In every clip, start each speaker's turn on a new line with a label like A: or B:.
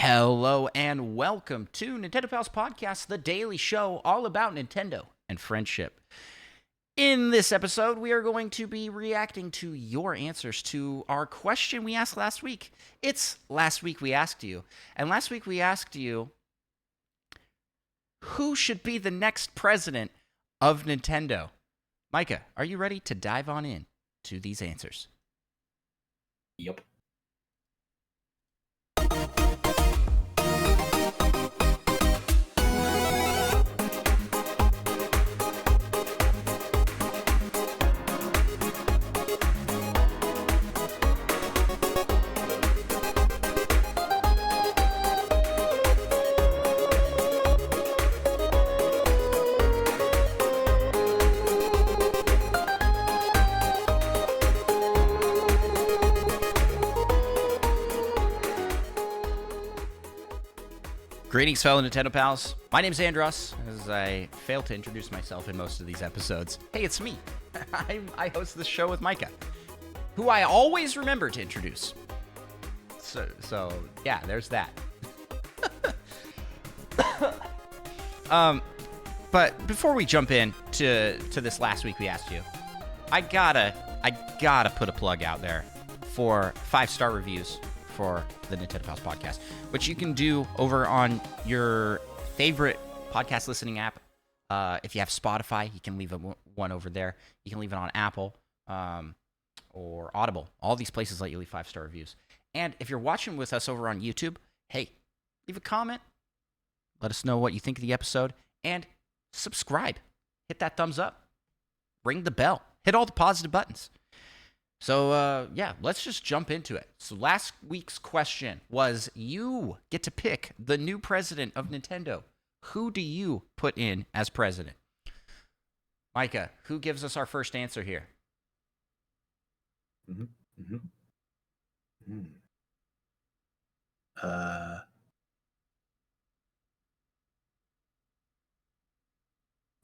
A: Hello and welcome to Nintendo Pals Podcast, the daily show all about Nintendo and friendship. In this episode, we are going to be reacting to your answers to our question we asked last week. It's Last Week We Asked You. And last week we asked you, who should be the next president of Nintendo? Micah, are you ready to dive on in to these answers?
B: Yep.
A: Greetings, fellow Nintendo pals. My name's Andros, as I fail to introduce myself in most of these episodes. Hey, it's me. I host this show with Micah, who I always remember to introduce. So yeah, there's that. But before we jump in to this Last Week We Asked You, I gotta put a plug out there for 5-star reviews for the Nintendo Pals Podcast, which you can do over on your favorite podcast listening app. If you have Spotify, you can leave one over there. You can leave it on Apple or Audible. All these places let you leave 5-star reviews. And if you're watching with us over on YouTube, hey, leave a comment. Let us know what you think of the episode. And subscribe. Hit that thumbs up. Ring the bell. Hit all the positive buttons. So, yeah, let's just jump into it. So last week's question was, you get to pick the new president of Nintendo. Who do you put in as president? Micah, who gives us our first answer here?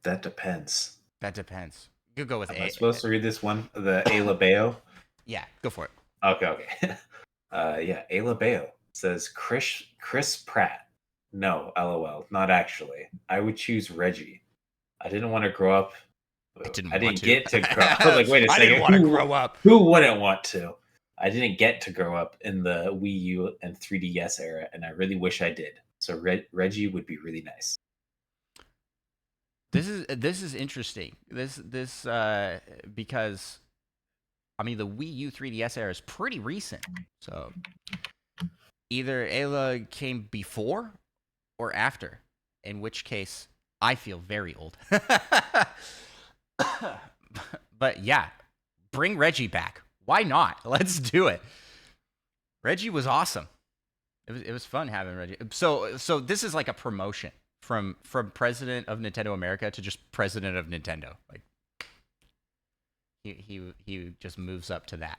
B: That depends.
A: That depends. You could go with
B: Am I supposed to read this one? The Ayla Bayo?
A: Yeah, go for it.
B: Okay. Yeah, Ayla Bayo says Chris Pratt. No, LOL, not actually. I would choose Reggie. I didn't want to grow up. I didn't get to grow up. Like, wait a second.
A: I didn't want to grow up.
B: Who wouldn't want to? I didn't get to grow up in the Wii U and 3DS era, and I really wish I did. So Reggie would be really nice.
A: This is interesting. This because I mean the Wii U 3DS era is pretty recent. So either Ayla came before or after, in which case I feel very old. But yeah, bring Reggie back. Why not? Let's do it. Reggie was awesome. It was fun having Reggie. So this is like a promotion from president of Nintendo America to just president of Nintendo. Like he just moves up to that.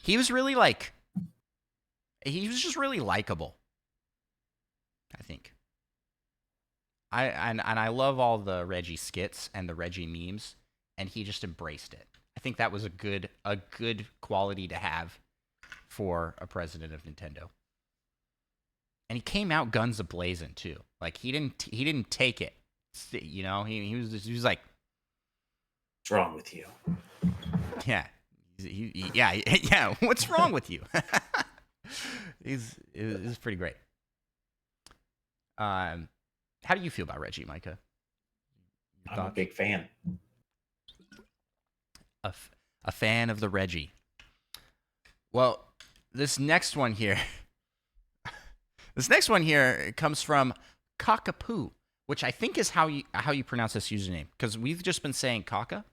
A: He was just really likable, I think. I love all the Reggie skits and the Reggie memes, and he just embraced it. I think that was a good quality to have for a president of Nintendo. And he came out guns a-blazing too. Like he didn't take it. You know, he was like,
B: "What's wrong with you?"
A: Yeah, yeah. What's wrong with you? It was pretty great. How do you feel about Reggie, Micah?
B: I'm a big fan.
A: A fan of the Reggie. Well, this next one here comes from Cockapoo, which I think is how you pronounce this username, because we've just been saying Kaka,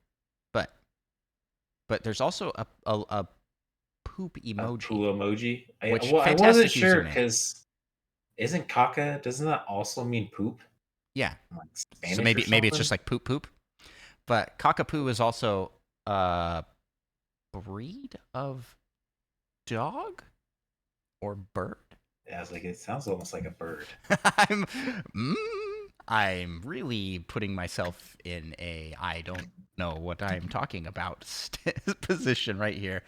A: but there's also a poop emoji.
B: A poo emoji.
A: I
B: wasn't sure because isn't Kaka? Doesn't that also mean poop?
A: Yeah.
B: Like
A: So maybe it's just like poop. But Cockapoo is also a breed of dog or bird.
B: Yeah, it's like it sounds almost like a bird.
A: I'm really putting myself in a I don't know what I'm talking about position right here.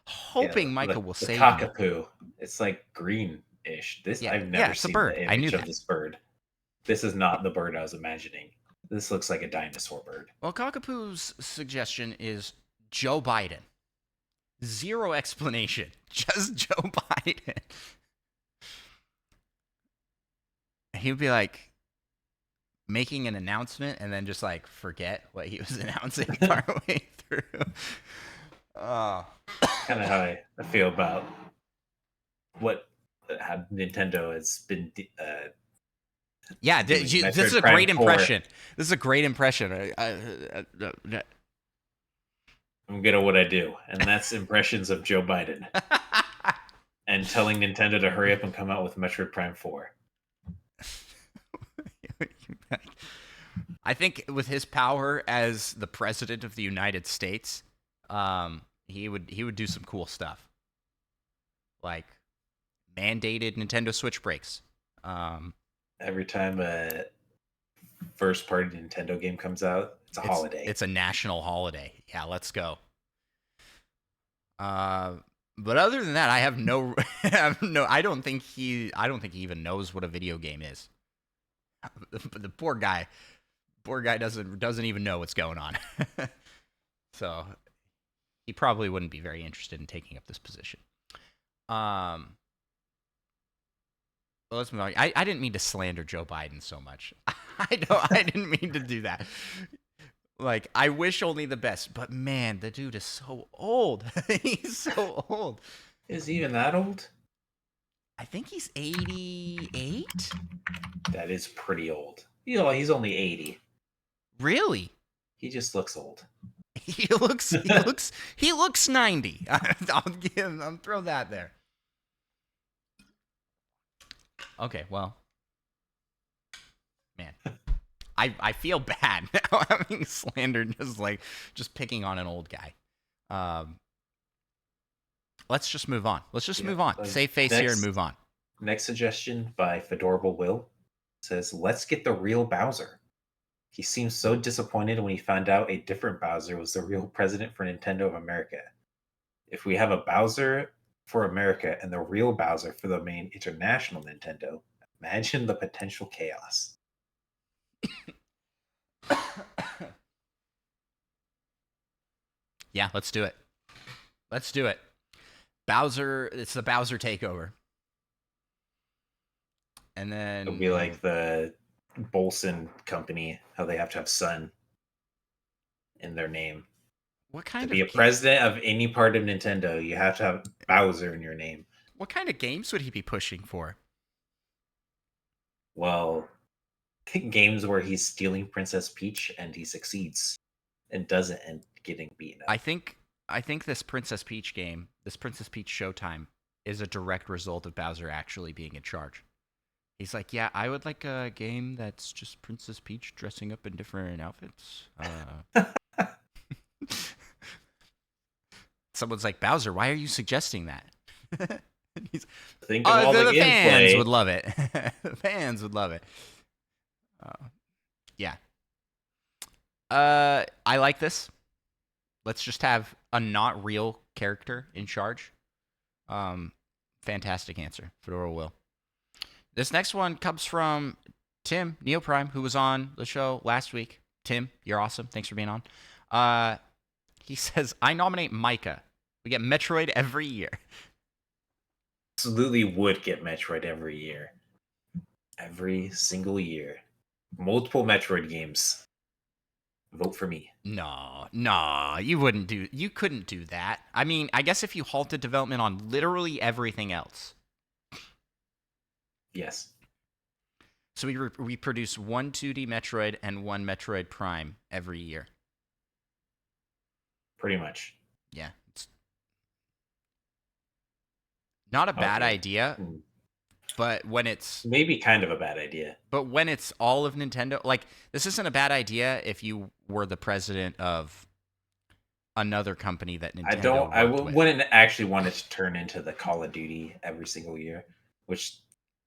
A: Hoping Micah will say
B: cockapoo. It's like green Ish. This
A: Yeah,
B: I've
A: yeah,
B: never
A: it's a
B: seen
A: bird.
B: the
A: I knew
B: image of
A: that.
B: this bird. This is not the bird I was imagining. This looks like a dinosaur bird.
A: Well, Cockapoo's suggestion is Joe Biden. Zero explanation. Just Joe Biden. He would be like making an announcement and then just like forget what he was announcing partway through. Oh.
B: Kind of how I feel about what how Nintendo has been
A: Yeah,
B: doing
A: this is
B: Metroid
A: a
B: Prime
A: great
B: 4.
A: impression. This is a great impression.
B: I'm good at what I do, and that's impressions of Joe Biden and telling Nintendo to hurry up and come out with Metroid Prime 4.
A: I think with his power as the president of the United States, he would do some cool stuff, like mandated Nintendo Switch breaks.
B: Every time a first party Nintendo game comes out, it's a holiday.
A: It's a national holiday. Yeah, let's go. But other than that, I have no, I don't think he even knows what a video game is. The poor guy doesn't even know what's going on. So he probably wouldn't be very interested in taking up this position. Well, let's move on. I didn't mean to slander Joe Biden so much. I didn't mean to do that. Like, I wish only the best, but man, the dude is so old. He's so old.
B: Is he even that old?
A: I think he's 88.
B: That is pretty old. You know, he's only 80.
A: Really?
B: He just looks old.
A: He looks 90. I'll throw that there. Okay, well, man, I feel bad now having slandered just picking on an old guy. Let's just move on. Move on. Save face here and move on.
B: Next suggestion by Fedorable Will says, "Let's get the real Bowser. He seemed so disappointed when he found out a different Bowser was the real president for Nintendo of America. If we have a Bowser for America and the real Bowser for the main international Nintendo, imagine the potential chaos."
A: Yeah, let's do it. Bowser, it's the Bowser takeover. And then
B: it'll be like the Bolson company, how they have to have Sun in their name.
A: What kind
B: to be a president of any part of Nintendo, you have to have Bowser in your name.
A: What kind of games would he be pushing for?
B: Well, games where he's stealing Princess Peach and he succeeds and doesn't end getting beaten up.
A: I think this Princess Peach game, this Princess Peach Showtime, is a direct result of Bowser actually being in charge. He's like, yeah, I would like a game that's just Princess Peach dressing up in different outfits. Someone's like, Bowser, why are you suggesting that?
B: Think of all the
A: fans would love it. The fans would love it. Yeah. I like this. Let's just have a not real character in charge. Fantastic answer, Fedora Will. This next one comes from Tim Neoprime, who was on the show last week. Tim, you're awesome. Thanks for being on. He says, I nominate Micah. We get Metroid every year.
B: Absolutely would get Metroid every year. Every single year. Multiple Metroid games. Vote for me.
A: No, you couldn't do that. I mean, I guess if you halted development on literally everything else.
B: Yes.
A: So we produce one 2D Metroid and one Metroid Prime every year.
B: Pretty much.
A: Yeah. It's not a bad idea, but when it's...
B: Maybe kind of a bad idea.
A: But when it's all of Nintendo... Like, this isn't a bad idea if you were the president of another company that Nintendo
B: wouldn't actually want it to turn into the Call of Duty every single year, which...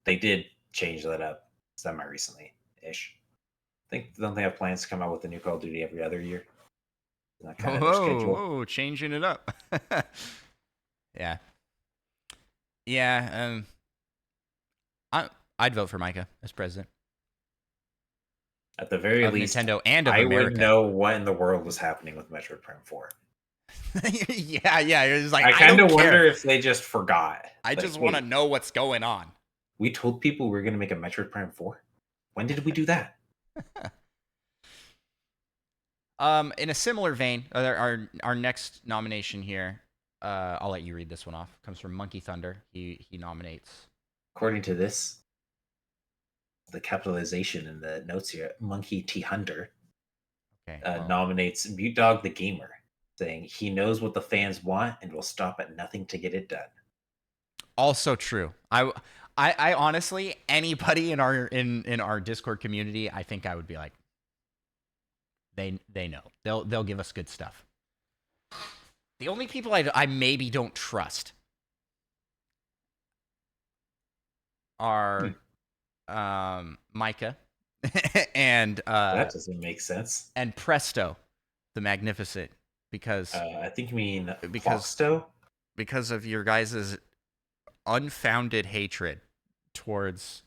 B: They did change that up semi-recently-ish. Don't they have plans to come out with a new Call of Duty every other year? That kind of their schedule.
A: Oh, changing it up. Yeah. Yeah, I'd vote for Micah as president
B: At the very
A: of
B: least,
A: Nintendo and of
B: I would
A: America.
B: know what in the world was happening with Metroid Prime 4.
A: Yeah. It was like,
B: I
A: I
B: kind
A: don't
B: of wonder
A: care.
B: if they just forgot.
A: I
B: Like,
A: just want to
B: wait,
A: know what's going on.
B: we told people we were going to make a Metroid Prime 4? When did we do that?
A: In a similar vein, our next nomination here, I'll let you read this one off. Comes from Monkey Thunder. He nominates.
B: According to this, the capitalization in the notes here, Monkey T. Hunter
A: Okay.
B: nominates Mute Dog the Gamer, saying he knows what the fans want and will stop at nothing to get it done.
A: Also true. I honestly, anybody in our Discord community, I think I would be like, they know. They'll give us good stuff. The only people I maybe don't trust are Micah and
B: That doesn't make sense.
A: and Presto, the Magnificent, because
B: I think you mean
A: because
B: Foxto?
A: because of your guys' unfounded hatred towards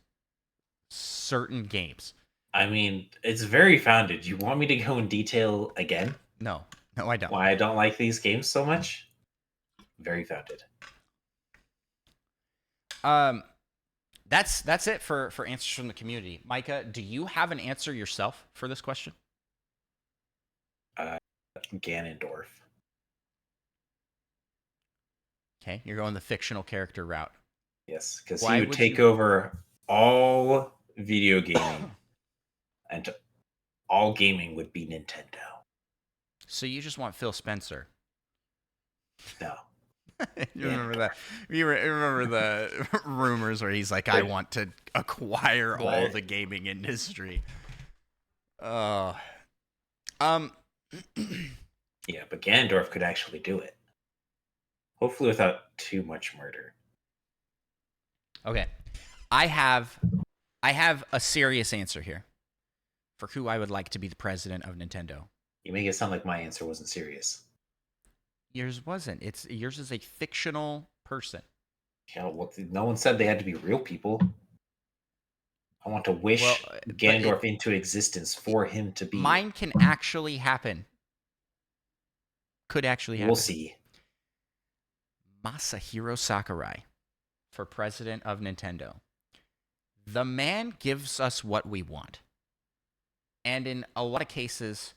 A: certain games.
B: I mean, it's very founded. You want me to go in detail again?
A: No, I don't.
B: Why I don't like these games so much? Very founded.
A: That's it for answers from the community. Micah, do you have an answer yourself for this question?
B: Ganondorf.
A: Okay, you're going the fictional character route.
B: Yes, because
A: Why
B: he would
A: would
B: take
A: you-
B: over all video gaming, and all gaming would be Nintendo.
A: So you just want Phil Spencer?
B: No.
A: You remember that? You remember the rumors where he's like, "I want to acquire all the gaming industry."
B: Yeah, but Ganondorf could actually do it. Hopefully without too much murder.
A: Okay. I have a serious answer here for who I would like to be the president of Nintendo.
B: You make it sound like my answer wasn't serious.
A: Yours wasn't. Yours is a fictional person.
B: Yeah, well, no one said they had to be real people. I want to wish Ganondorf into existence for him to be.
A: Mine can actually happen. Could actually happen.
B: We'll see.
A: Masahiro Sakurai for president of Nintendo. The man gives us what we want. And in a lot of cases,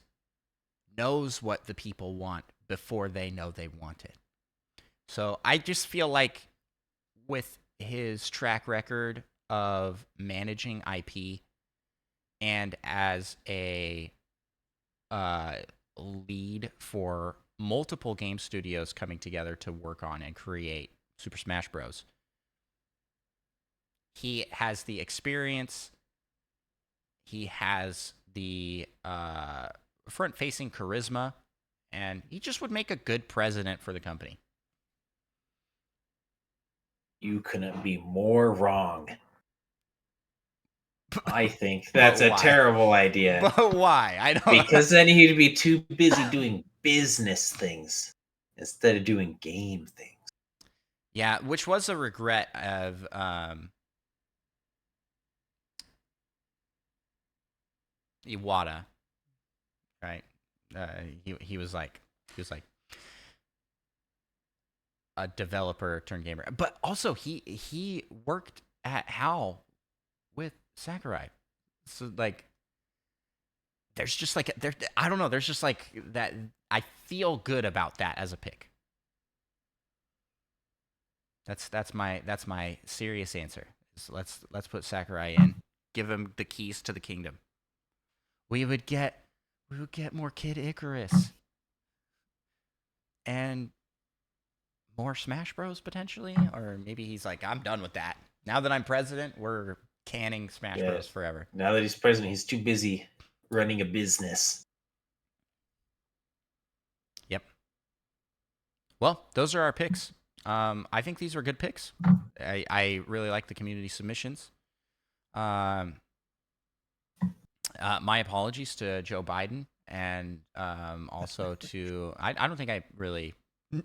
A: knows what the people want before they know they want it. So I just feel like with his track record of managing IP and as a lead for multiple game studios coming together to work on and create Super Smash Bros., he has the experience, he has the front-facing charisma, and he just would make a good president for the company.
B: You couldn't be more wrong. I think that's a terrible idea.
A: But why? I don't.
B: Because then he'd be too busy doing business things instead of doing game things.
A: Yeah, which was a regret of Iwata, right? He was like a developer turned gamer, but also he worked at HAL with Sakurai, so like there's just like I don't know, there's just like that. I feel good about that as a pick. That's my serious answer. So let's put Sakurai in, give him the keys to the kingdom. We would get more Kid Icarus and more Smash Bros. Potentially, or maybe he's like, I'm done with that. Now that I'm president, we're canning Smash Bros. Forever.
B: Now that he's president, he's too busy running a business.
A: Yep. Well, those are our picks. I think these were good picks. I really like the community submissions. My apologies to Joe Biden and also to I don't think I really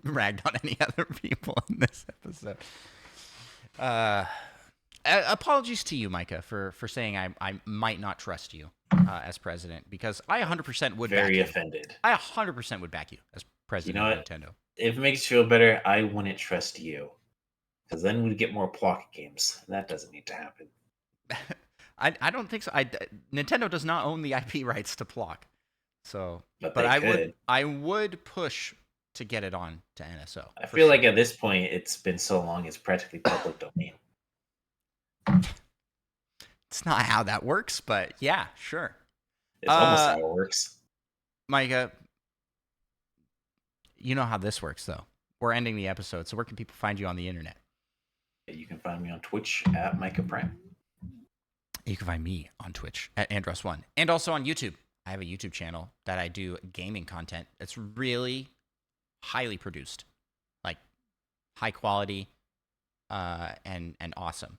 A: ragged on any other people in this episode. apologies to you, Micah, for saying I might not trust you as president, because I 100% would back you.
B: Very offended.
A: I 100% would back you as president of Nintendo.
B: If it makes you feel better, I wouldn't trust you. Because then we'd get more Plock games. That doesn't need to happen.
A: I don't think so. Nintendo does not own the IP rights to Plock. So, but I would push to get it on to NSO.
B: I feel like at this point, it's been so long, it's practically public domain.
A: It's not how that works, but yeah, sure.
B: It's almost how it works.
A: Micah, you know how this works, though. We're ending the episode, so where can people find you on the internet?
B: You can find me on Twitch at Micah Prime.
A: You can find me on Twitch at Andros1, and also on YouTube. I have a YouTube channel that I do gaming content. It's really highly produced, like high quality, and awesome.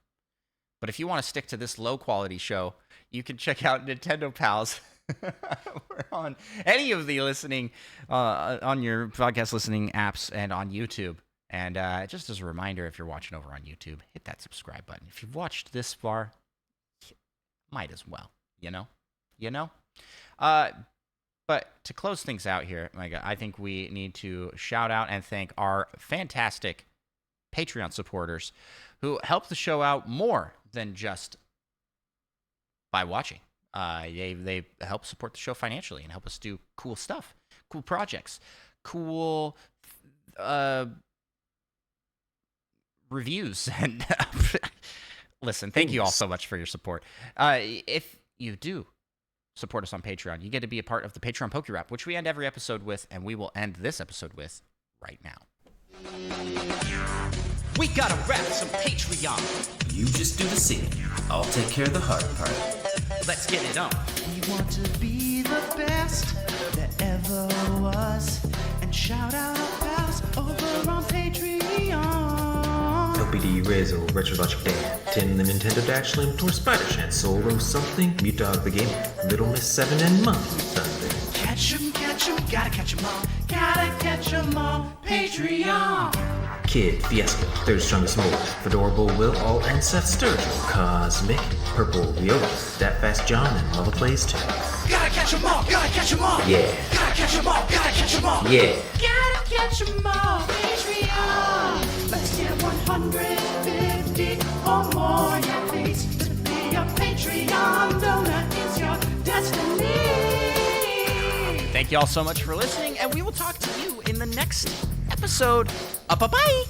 A: But if you want to stick to this low quality show, you can check out Nintendo Pals. We're on any of the listening on your podcast listening apps and on YouTube. And just as a reminder, if you're watching over on YouTube, hit that subscribe button. If you've watched this far, might as well, you know. But to close things out here, Micah, I think we need to shout out and thank our fantastic Patreon supporters who help the show out more than just by watching. They help support the show financially and help us do cool stuff, cool projects, cool reviews. And listen, thank you all so much for your support. If you do support us on Patreon, you get to be a part of the Patreon Poke Rap, which we end every episode with, and we will end this episode with right now. We gotta rap some Patreon.
C: You just do the singing. I'll take care of the hard part.
A: Let's get it on.
D: We want to be the best that ever was, and shout out our pals over on Patreon.
C: LPD, Razor, Retro Logic Band, Tin, the Nintendo Dash, Slim, Tor, Spider Chance, Soul Room Something, Mute Dog the Game, Little Miss 7, and Monkey Thunder.
D: Catch 'em, gotta catch 'em all, gotta catch 'em all. Patreon.
C: Kid, Fiasco, Third Strongest Mole, Fedorable Will, All, and Seth Sturgill, Cosmic, Purple, Viola, That Fast John, and Mother Plays too.
D: Gotta catch 'em all, gotta catch 'em all.
C: Yeah.
D: Gotta catch 'em all, gotta catch 'em all.
C: Yeah.
D: Gotta catch 'em all. Patreon. Let's get 150 or more. Yeah, please. To be a Patreon donor is your destiny.
A: Thank you all so much for listening, and we will talk to you in the next episode. Bye-bye.